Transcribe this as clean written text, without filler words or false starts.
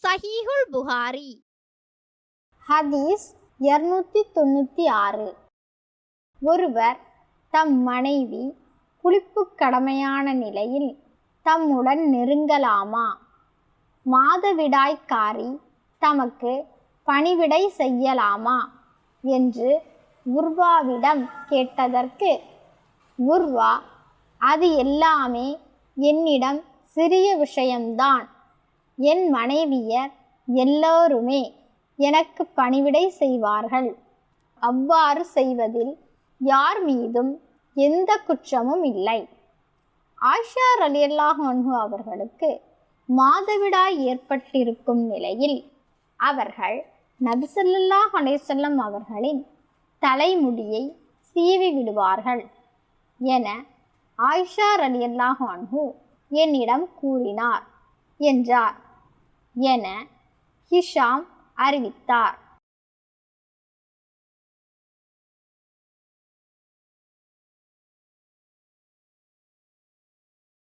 சஹீஹுல் புகாரி. ஹதீஸ் 296. ஒருவர் தம் மனைவி குளிப்பு கடமையான நிலையில் தம்முடன் நெருங்கலாமா? மாதவிடாய்க்காரி தமக்கு பணிவிடை செய்யலாமா என்று உர்வாவிடம் கேட்டதற்கு உர்வா, அது எல்லாமே என்னிடம் சிறிய விஷயம்தான். என் மனைவியர் எல்லோருமே எனக்கு பணிவிடை செய்வார்கள். அவ்வாறு செய்வதில் யார் மீதும் எந்த குற்றமும் இல்லை. ஆயிஷா ரலியல்லாஹு அன்ஹு அவர்களுக்கு மாதவிடாய் ஏற்பட்டிருக்கும் நிலையில் அவர்கள் நபி ஸல்லல்லாஹு அலைஹி வஸல்லம் அவர்களின் தலைமுடியை சீவி விடுவார்கள் என ஆயிஷா ரலியல்லாஹு அன்ஹு என்னிடம் கூறினார் என்றார் என ஹிஷாம் அறிவித்தார்.